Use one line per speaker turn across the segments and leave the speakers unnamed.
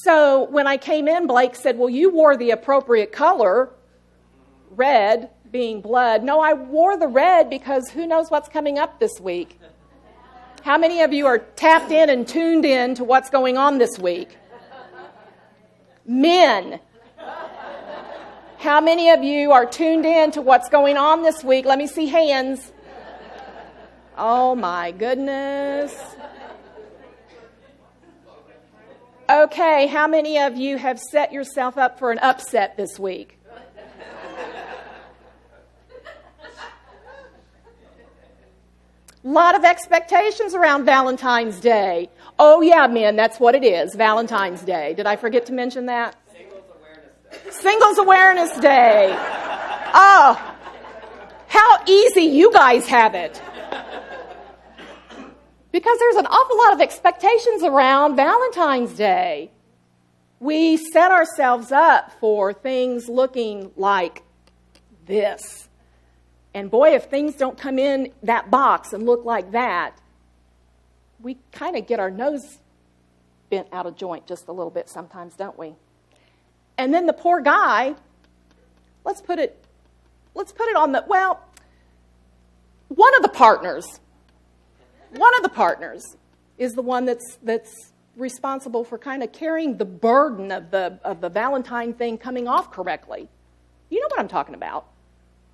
So when I came in, Blake said, well, you wore the appropriate color, red being blood. No, I wore the red because who knows what's coming up this week. How many of you are tapped in and tuned in to what's going on this week? Men. How many of you are tuned in to what's going on this week? Let me see hands. Oh my goodness. Okay, how many of you have set yourself up for an upset this week? A lot of expectations around Valentine's Day. Oh yeah, men, that's what it is, Valentine's Day. Did I forget to mention that? Singles Awareness Day. Oh, how easy you guys have it. Because there's an awful lot of expectations around Valentine's Day. We set ourselves up for things looking like this. And boy, if things don't come in that box and look like that, we kind of get our nose bent out of joint just a little bit sometimes, don't we? And then the poor guy, let's put it on the, well, one of the partners is the one that's responsible for kind of carrying the burden of the Valentine thing coming off correctly. You know what I'm talking about.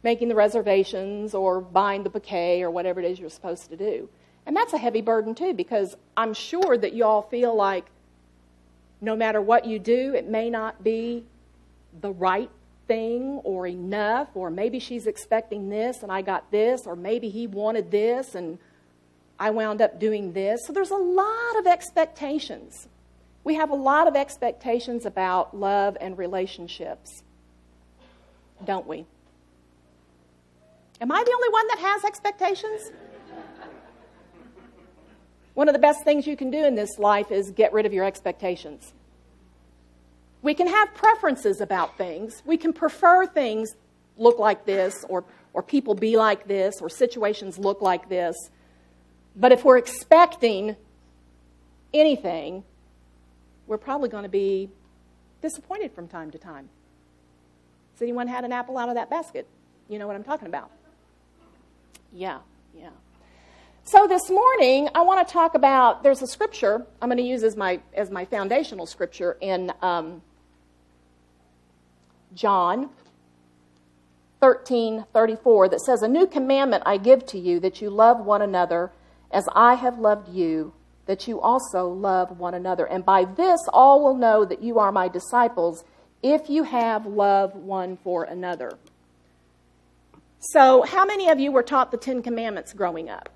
Making the reservations or buying the bouquet or whatever it is you're supposed to do. And that's a heavy burden too, because I'm sure that you all feel like no matter what you do, it may not be the right thing or enough, or maybe she's expecting this and I got this, or maybe he wanted this and I wound up doing this. So there's a lot of expectations. We have a lot of expectations about love and relationships, don't we? Am I the only one that has expectations? One of the best things you can do in this life is get rid of your expectations. We can have preferences about things. We can prefer things look like this, or people be like this, or situations look like this. But if we're expecting anything, we're probably going to be disappointed from time to time. Has anyone had an apple out of that basket? You know what I'm talking about. Yeah. So this morning, I want to talk about, there's a scripture I'm going to use as my foundational scripture in John 13:34 that says, "A new commandment I give to you, that you love one another as I have loved you, that you also love one another. And by this all will know that you are my disciples, if you have love one for another." So how many of you were taught the 10 Commandments growing up?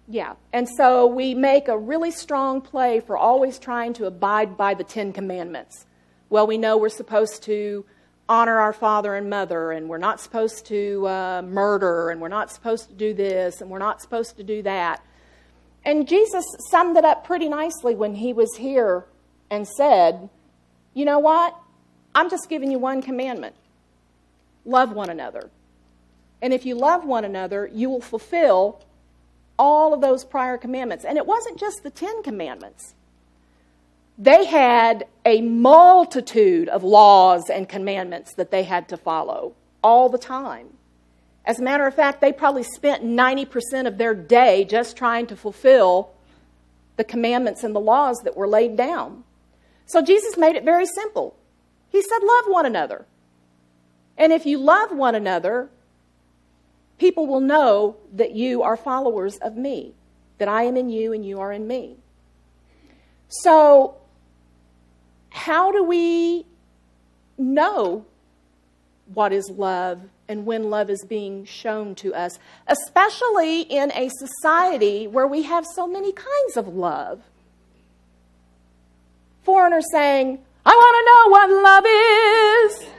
Yeah, and so we make a really strong play for always trying to abide by the 10 Commandments. Well, we know we're supposed to honor our father and mother, and we're not supposed to murder, and we're not supposed to do this, and we're not supposed to do that. And Jesus summed it up pretty nicely when he was here and said, you know what? I'm just giving you one commandment. Love one another. And if you love one another, you will fulfill all of those prior commandments. And it wasn't just the 10 Commandments. They had a multitude of laws and commandments that they had to follow all the time. As a matter of fact, they probably spent 90% of their day just trying to fulfill the commandments and the laws that were laid down. So Jesus made it very simple. He said, love one another. And if you love one another, people will know that you are followers of me, that I am in you and you are in me. So, how do we know what is love and when love is being shown to us, especially in a society where we have so many kinds of love? Foreigners saying, I want to know what love is.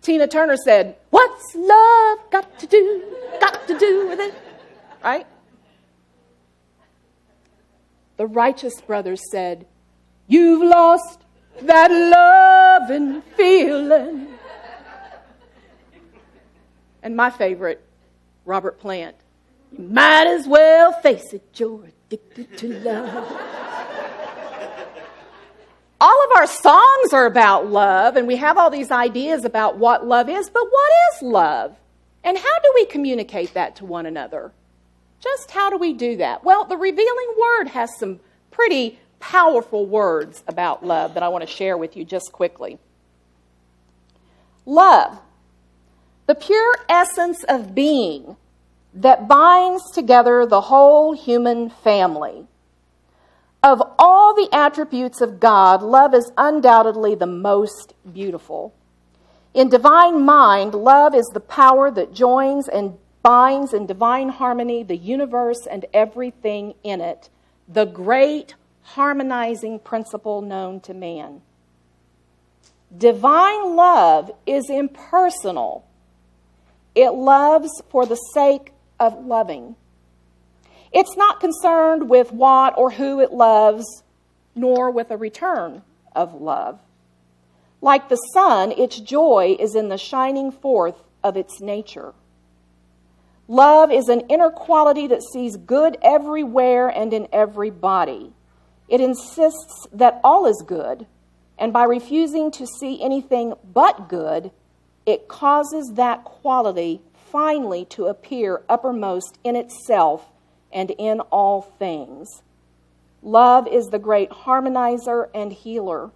Tina Turner said, what's love got to do with it? Right? The Righteous Brothers said, you've lost that loving feeling. And my favorite, Robert Plant, You might as well face it, you're addicted to love. All of our songs are about love, and we have all these ideas about what love is, but what is love? And how do we communicate that to one another? Just how do we do that? Well, the Revealing Word has some pretty powerful words about love that I want to share with you just quickly. Love, the pure essence of being that binds together the whole human family. Of all the attributes of God, love is undoubtedly the most beautiful. In divine mind, love is the power that joins and binds in divine harmony the universe and everything in it, the great harmonizing principle known to man. Divine love is impersonal. It loves for the sake of loving. It's not concerned with what or who it loves, nor with a return of love. Like the sun, its joy is in the shining forth of its nature. Love is an inner quality that sees good everywhere and in everybody. It insists that all is good, and by refusing to see anything but good, it causes that quality finally to appear uppermost in itself and in all things. Love is the great harmonizer and healer.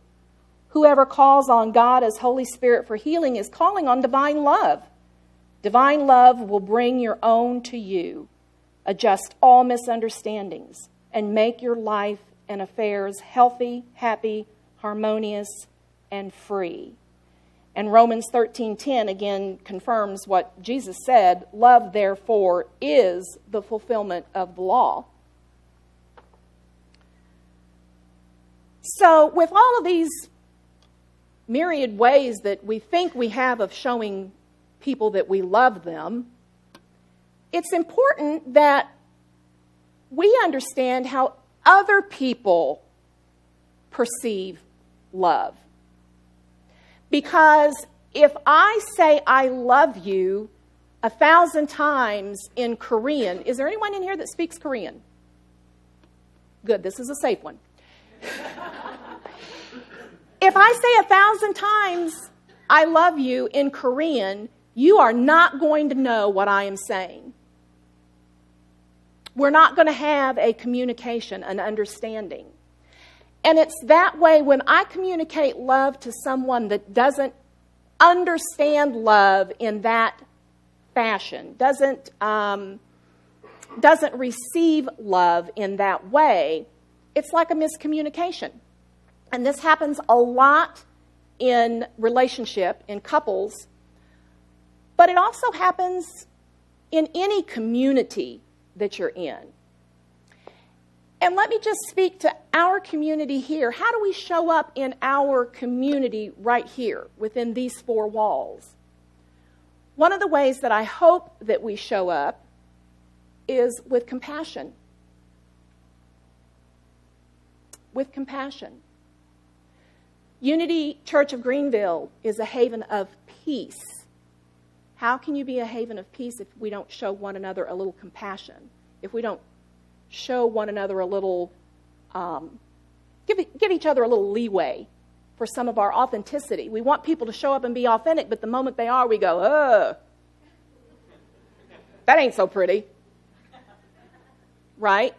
Whoever calls on God as Holy Spirit for healing is calling on divine love. Divine love will bring your own to you, adjust all misunderstandings, and make your life and affairs healthy, happy, harmonious, and free. And Romans 13:10 again confirms what Jesus said, love therefore is the fulfillment of the law. So with all of these myriad ways that we think we have of showing people that we love them, it's important that we understand how other people perceive love. Because if I say I love you 1,000 times in Korean, is there anyone in here that speaks Korean? Good, this is a safe one. If I say 1,000 times I love you in Korean, you are not going to know what I am saying. We're not going to have a communication, an understanding. And it's that way when I communicate love to someone that doesn't understand love in that fashion, doesn't receive love in that way, it's like a miscommunication. And this happens a lot in relationship, in couples, but it also happens in any community that you're in. And let me just speak to our community here. How do we show up in our community right here within these four walls? One of the ways that I hope that we show up is with compassion. With compassion. Unity Church of Greenville is a haven of peace. How can you be a haven of peace if we don't show one another a little compassion? If we don't show one another a little, give each other a little leeway for some of our authenticity. We want people to show up and be authentic, but the moment they are, we go, ugh, that ain't so pretty. Right?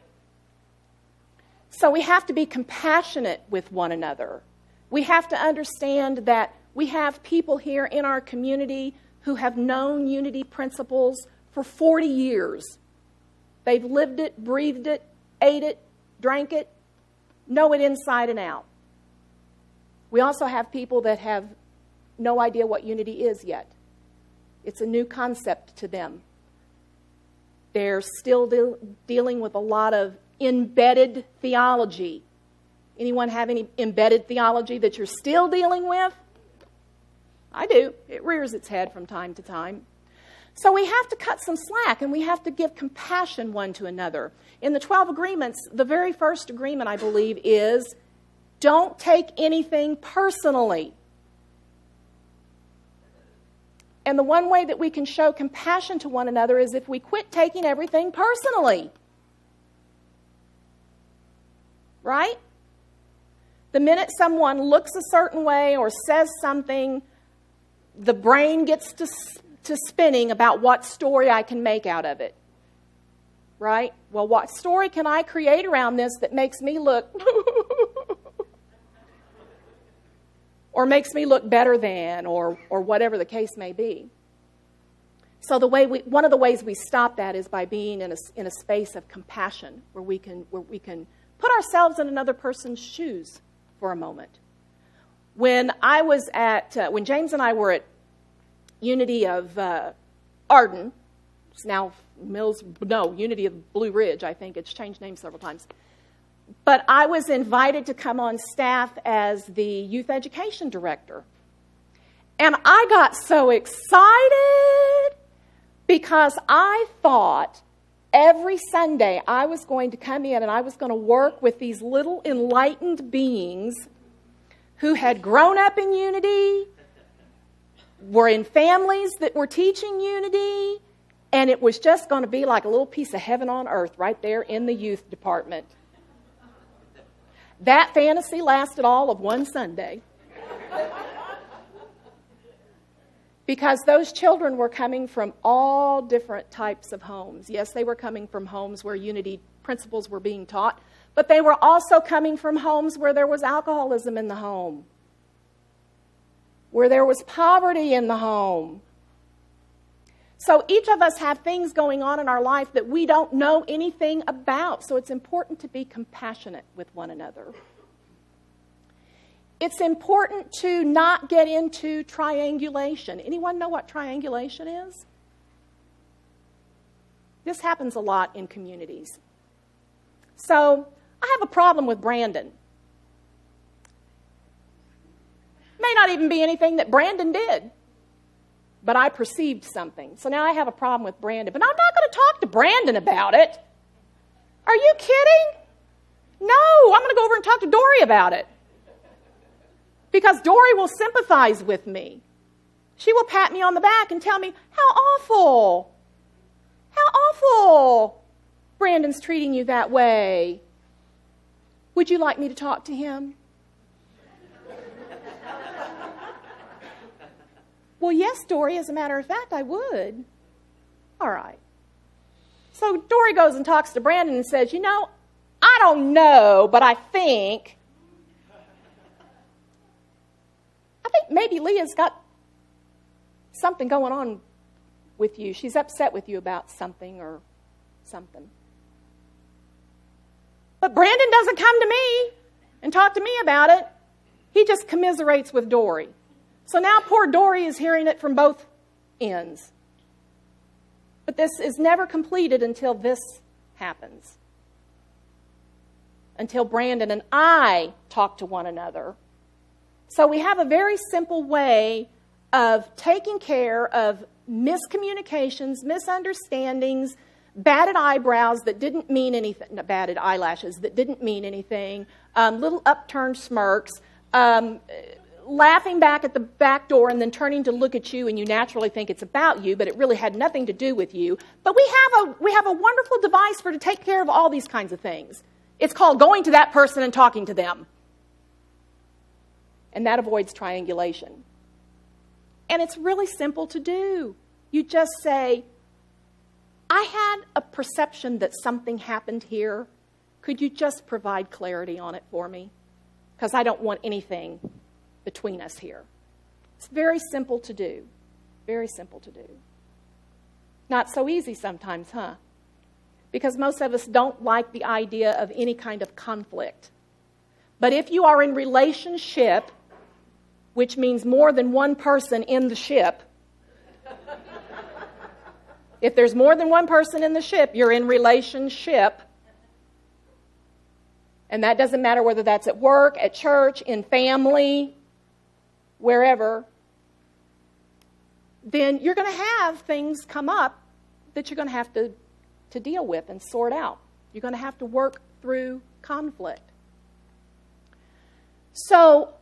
So we have to be compassionate with one another. We have to understand that we have people here in our community who have known unity principles for 40 years. They've lived it, breathed it, ate it, drank it, know it inside and out. We also have people that have no idea what unity is yet. It's a new concept to them. They're still dealing with a lot of embedded theology. Anyone have any embedded theology that you're still dealing with? I do. It rears its head from time to time. So we have to cut some slack, and we have to give compassion one to another. In the 12 agreements, the very first agreement, I believe, is don't take anything personally. And the one way that we can show compassion to one another is if we quit taking everything personally. Right? The minute someone looks a certain way or says something, the brain gets to spinning about what story I can make out of it. Right? Well, what story can I create around this that makes me look or makes me look better than, or whatever the case may be. So one of the ways we stop that is by being in a space of compassion, where we can put ourselves in another person's shoes for a moment. When James and I were at Unity of Arden, it's now Unity of Blue Ridge, I think. It's changed names several times. But I was invited to come on staff as the youth education director. And I got so excited because I thought every Sunday I was going to come in and I was going to work with these little enlightened beings who had grown up in Unity, were in families that were teaching Unity, and it was just going to be like a little piece of heaven on earth right there in the youth department. That fantasy lasted all of one Sunday. Because those children were coming from all different types of homes. Yes, they were coming from homes where Unity principles were being taught, but they were also coming from homes where there was alcoholism in the home, where there was poverty in the home. So each of us have things going on in our life that we don't know anything about. So it's important to be compassionate with one another. It's important to not get into triangulation. Anyone know what triangulation is? This happens a lot in communities. So I have a problem with Brandon. May not even be anything that Brandon did, but I perceived something. So now I have a problem with Brandon. But I'm not going to talk to Brandon about it. Are you kidding? No, I'm going to go over and talk to Dory about it. Because Dory will sympathize with me. She will pat me on the back and tell me, how awful Brandon's treating you that way. Would you like me to talk to him? Well, yes, Dory, as a matter of fact, I would. All right. So Dory goes and talks to Brandon and says, I don't know, but I think maybe Leah's got something going on with you. She's upset with you about something or something. But Brandon doesn't come to me and talk to me about it. He just commiserates with Dory. So now poor Dory is hearing it from both ends. But this is never completed until this happens. Until Brandon and I talk to one another. So we have a very simple way of taking care of miscommunications, misunderstandings, batted eyebrows that didn't mean anything, batted eyelashes that didn't mean anything, little upturned smirks, laughing back at the back door and then turning to look at you, and you naturally think it's about you, but it really had nothing to do with you. But we have a wonderful device to take care of all these kinds of things. It's called going to that person and talking to them. And that avoids triangulation. And it's really simple to do. You just say, I had a perception that something happened here. Could you just provide clarity on it for me? Because I don't want anything between us here. It's very simple to do. Very simple to do. Not so easy sometimes, huh? Because most of us don't like the idea of any kind of conflict. But if you are in relationship, which means more than one person in the ship, if there's more than one person in the ship, you're in relationship. And that doesn't matter whether that's at work, at church, in family, wherever. Then you're going to have things come up that you're going to have to deal with and sort out. You're going to have to work through conflict. So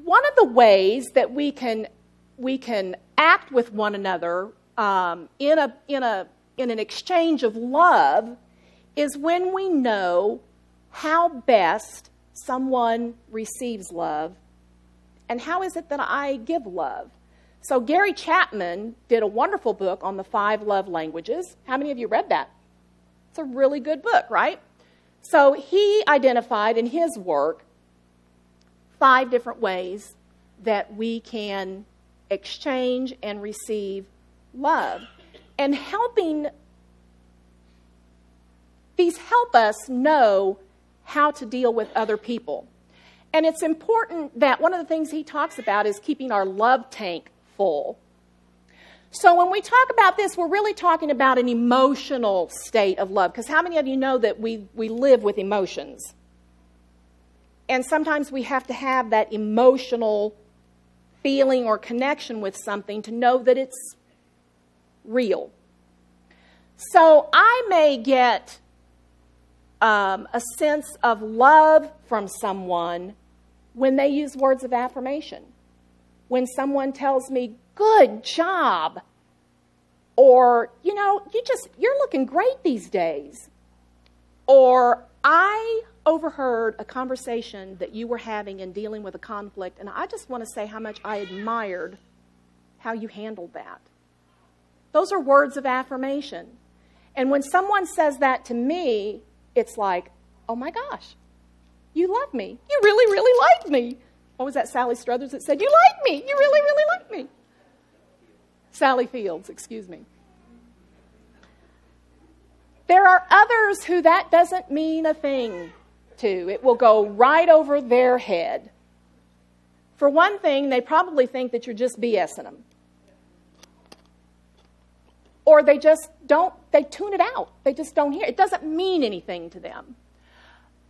one of the ways that we can we can act with one another in an exchange of love is when we know how best someone receives love and how is it that I give love. So Gary Chapman did a wonderful book on the 5 love languages. How many of you read that? It's a really good book, right? So he identified in his work 5 different ways that we can exchange and receive love. And these help us know how to deal with other people. And it's important that one of the things he talks about is keeping our love tank full. So when we talk about this, we're really talking about an emotional state of love. Because how many of you know that we live with emotions? And sometimes we have to have that emotional feeling or connection with something to know that it's real. So I may get a sense of love from someone when they use words of affirmation. When someone tells me, "Good job," or, you're looking great these days. Or, "I overheard a conversation that you were having in dealing with a conflict, and I just want to say how much I admired how you handled that." Those are words of affirmation. And when someone says that to me, it's like, "Oh my gosh, you love me. You really, really like me." What was that, Sally Struthers that said, "You like me. You really, really like me." Sally Fields, excuse me. There are others who that doesn't mean a thing to. It will go right over their head. For one thing, they probably think that you're just BSing them. Or they tune it out. They just don't hear it. It doesn't mean anything to them.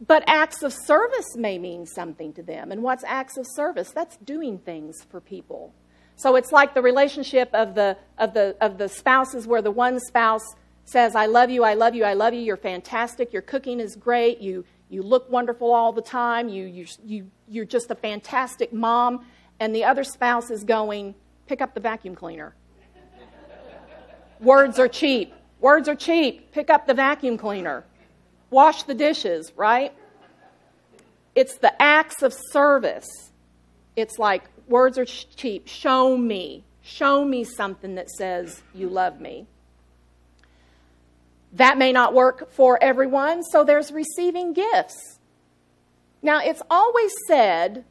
But acts of service may mean something to them. And what's acts of service? That's doing things for people. So it's like the relationship of the spouses where the one spouse says, "I love you, I love you, I love you, you're fantastic, your cooking is great, you look wonderful all the time, you're just a fantastic mom," and the other spouse is going, "Pick up the vacuum cleaner." Words are cheap. Words are cheap. Pick up the vacuum cleaner. Wash the dishes, right? It's the acts of service. It's like, words are cheap. Show me. Show me something that says you love me. That may not work for everyone, so there's receiving gifts. Now, it's always said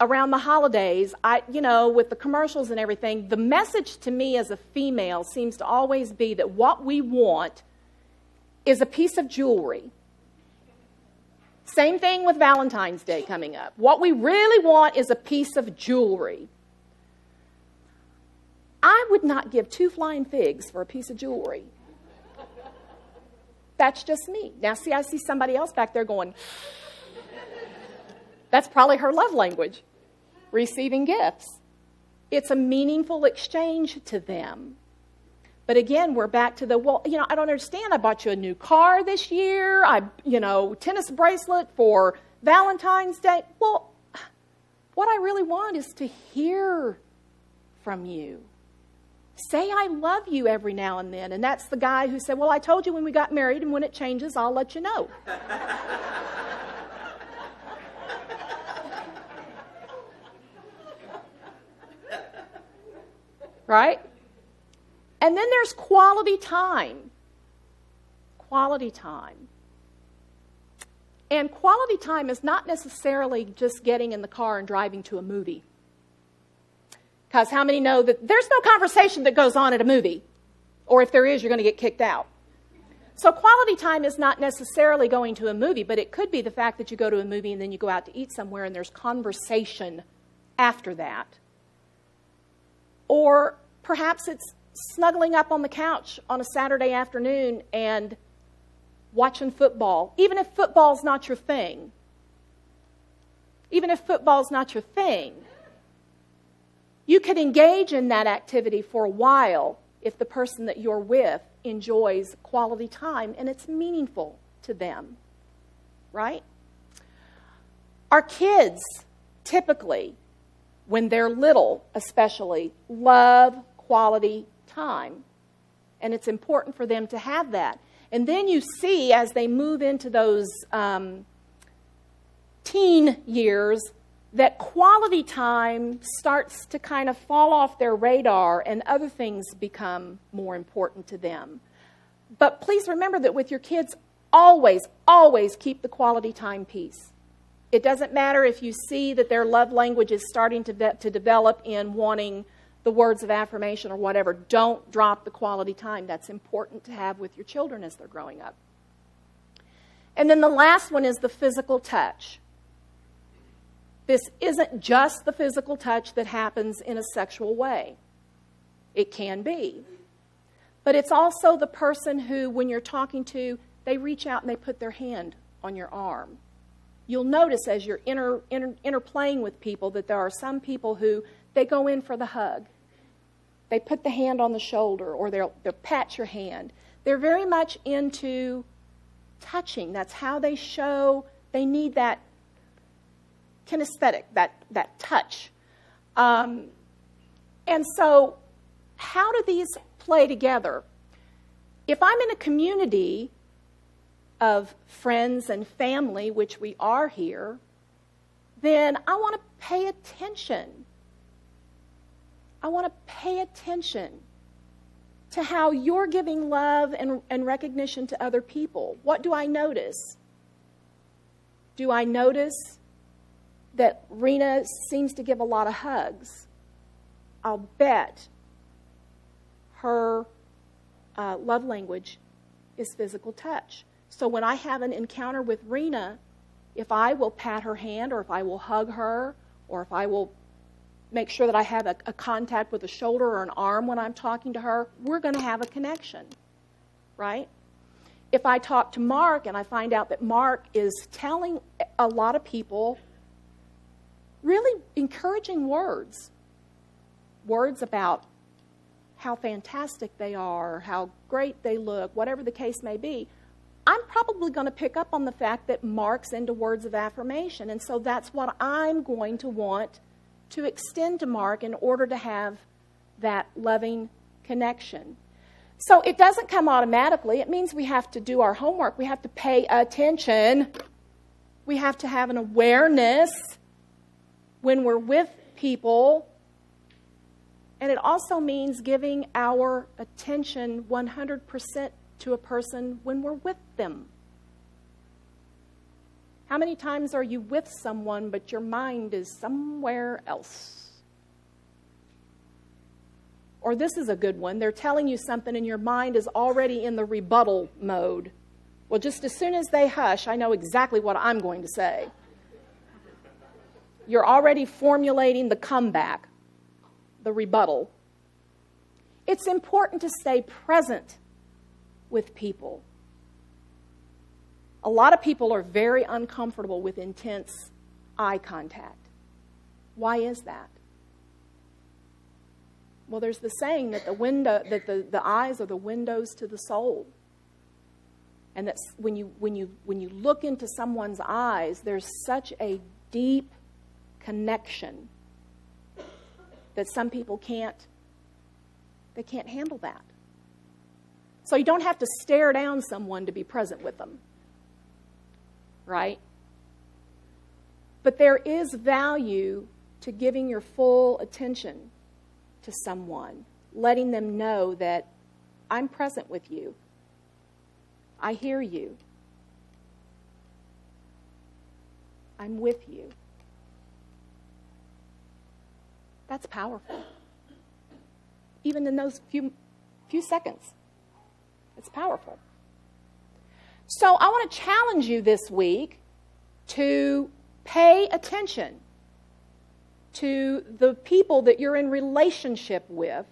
around the holidays, with the commercials and everything, the message to me as a female seems to always be that what we want is a piece of jewelry. Same thing with Valentine's Day coming up. What we really want is a piece of jewelry. I would not give 2 flying figs for a piece of jewelry. That's just me. Now, see, I see somebody else back there going, that's probably her love language, receiving gifts. It's a meaningful exchange to them. But again, we're back to I don't understand. I bought you a new car this year. Tennis bracelet for Valentine's Day. Well, what I really want is to hear from you. Say I love you every now and then. And that's the guy who said, "Well, I told you when we got married, and when it changes, I'll let you know." Right? And then there's quality time. Quality time. And quality time is not necessarily just getting in the car and driving to a movie. Because how many know that there's no conversation that goes on at a movie? Or if there is, you're going to get kicked out. So quality time is not necessarily going to a movie, but it could be the fact that you go to a movie and then you go out to eat somewhere and there's conversation after that. Or perhaps it's snuggling up on the couch on a Saturday afternoon and watching football, even if football's not your thing. Even if football's not your thing. You could engage in that activity for a while if the person that you're with enjoys quality time and it's meaningful to them, right? Our kids, typically, when they're little especially, love quality time. And it's important for them to have that. And then you see, as they move into those teen years, that quality time starts to kind of fall off their radar and other things become more important to them. But please remember that with your kids, always, always keep the quality time piece. It doesn't matter if you see that their love language is starting to develop in wanting the words of affirmation or whatever. Don't drop the quality time. That's important to have with your children as they're growing up. And then the last one is the physical touch. This isn't just the physical touch that happens in a sexual way. It can be. But it's also the person who, when you're talking to, they reach out and they put their hand on your arm. You'll notice as you're interplaying with people that there are some people who, they go in for the hug. They put the hand on the shoulder or they'll pat your hand. They're very much into touching. That's how they show they need that kinesthetic, that touch. And so how do these play together? If I'm in a community of friends and family, which we are here, then I want to pay attention. I want to pay attention to how you're giving love and recognition to other people. What do I notice? Do I notice that Rena seems to give a lot of hugs? I'll bet her love language is physical touch. So when I have an encounter with Rena, if I will pat her hand or if I will hug her or if I will make sure that I have a contact with a shoulder or an arm when I'm talking to her, we're going to have a connection, right? If I talk to Mark and I find out that Mark is telling a lot of people really encouraging words about how fantastic they are, how great they look, whatever the case may be, I'm probably going to pick up on the fact that Mark's into words of affirmation. And so that's what I'm going to want to extend to Mark in order to have that loving connection. So it doesn't come automatically. It means we have to do our homework. We have to pay attention. We have to have an awareness when we're with people. And it also means giving our attention 100% to a person when we're with them. How many times are you with someone but your mind is somewhere else? Or this is a good one. They're telling you something and your mind is already in the rebuttal mode. Well, just as soon as they hush, I know exactly what I'm going to say. You're already formulating the comeback, the rebuttal. It's important to stay present with people. A lot of people are very uncomfortable with intense eye contact. Why is that? Well, there's the saying that the eyes are the windows to the soul. And that's when you look into someone's eyes, there's such a deep connection that some people can't handle that. So you don't have to stare down someone to be present with them. Right? But there is value to giving your full attention to someone, letting them know that I'm present with you. I hear you. I'm with you. That's powerful. Even in those few seconds. It's powerful. So I want to challenge you this week to pay attention to the people that you're in relationship with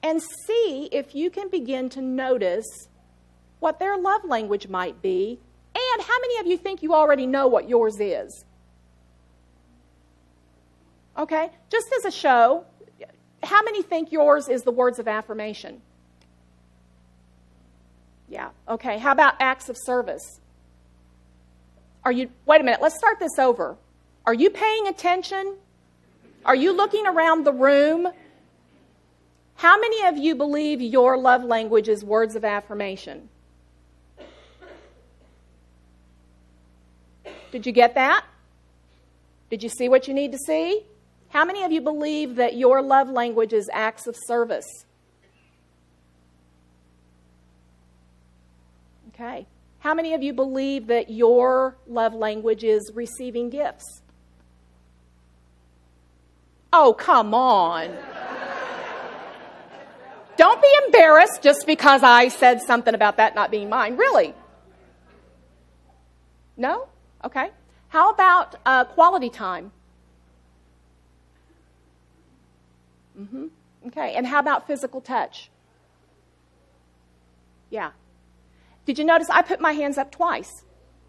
and see if you can begin to notice what their love language might be. And how many of you think you already know what yours is? Okay, just as a show, how many think yours is the words of affirmation? Yeah, okay. How about acts of service? Wait a minute, let's start this over. Are you paying attention Are you looking around the room? How many of you believe your love language is words of affirmation? Did you get that? Did you see what you need to see? How many of you believe that your love language is acts of service? Okay. How many of you believe that your love language is receiving gifts? Oh, come on. Don't be embarrassed just because I said something about that not being mine. Really? No? Okay. How about quality time? Okay. And how about physical touch? Yeah. Did you notice I put my hands up twice?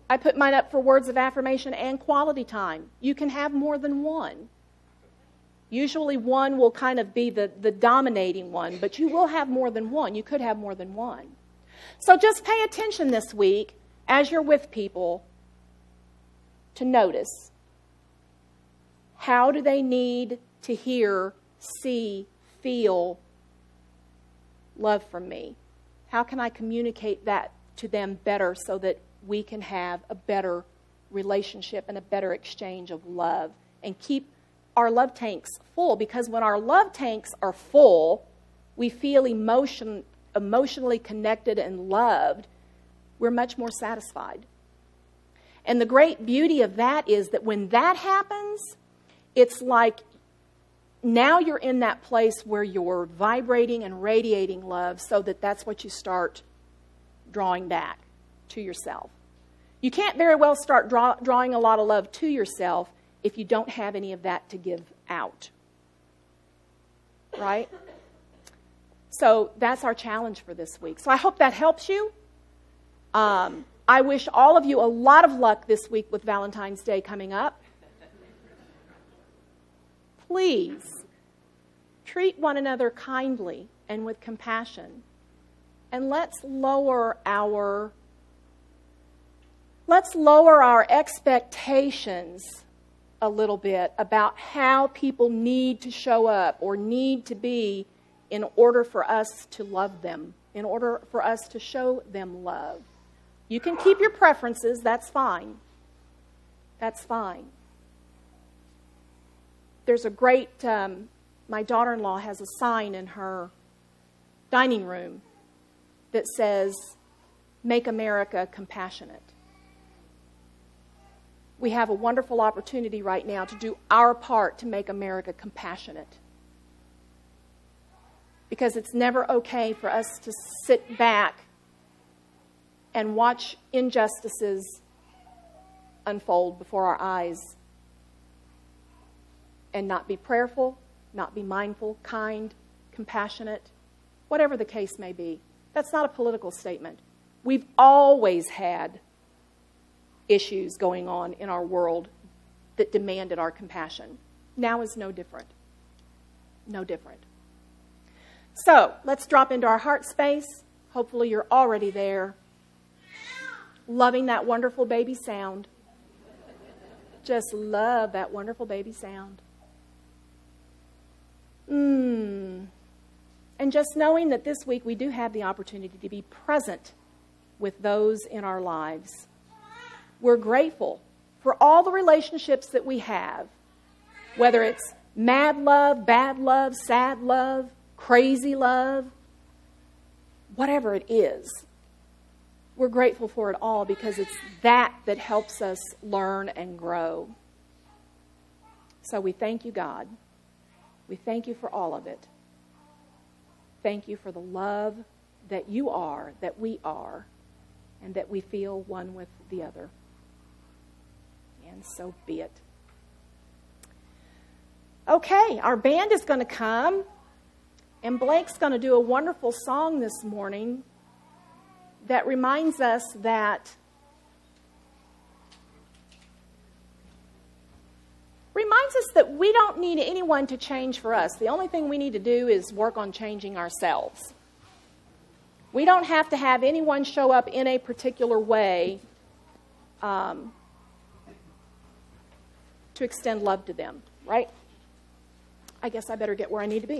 I put mine up for words of affirmation and quality time. You can have more than one. Usually one will kind of be the dominating one, but you will have more than one. You could have more than one. So just pay attention this week as you're with people to notice, how do they need to hear, see, feel love from me? How can I communicate that to them better so that we can have a better relationship and a better exchange of love and keep our love tanks full? Because when our love tanks are full, we feel emotionally connected and loved, we're much more satisfied. And the great beauty of that is that when that happens, it's like now you're in that place where you're vibrating and radiating love, so that's what you start drawing back to yourself. You can't very well start drawing a lot of love to yourself if you don't have any of that to give out. Right? So that's our challenge for this week. So I hope that helps you. I wish all of you a lot of luck this week with Valentine's Day coming up. Please treat one another kindly and with compassion. And let's lower our expectations a little bit about how people need to show up or need to be in order for us to love them, in order for us to show them love. You can keep your preferences, that's fine. That's fine. There's a great, my daughter-in-law has a sign in her dining room that says, "Make America compassionate." We have a wonderful opportunity right now to do our part to make America compassionate. Because it's never okay for us to sit back and watch injustices unfold before our eyes and not be prayerful, not be mindful, kind, compassionate, whatever the case may be. That's not a political statement. We've always had issues going on in our world that demanded our compassion. Now is no different. No different. So, let's drop into our heart space. Hopefully you're already there. Loving that wonderful baby sound. Just love that wonderful baby sound. And just knowing that this week we do have the opportunity to be present with those in our lives. We're grateful for all the relationships that we have, whether it's mad love, bad love, sad love, crazy love, whatever it is. We're grateful for it all because it's that helps us learn and grow. So we thank you, God. We thank you for all of it. Thank you for the love that you are, that we are, and that we feel one with the other. And so be it. Okay, our band is going to come, and Blake's going to do a wonderful song this morning that reminds us that we don't need anyone to change for us. The only thing we need to do is work on changing ourselves. We don't have to have anyone show up in a particular way to extend love to them, right? I guess I better get where I need to be.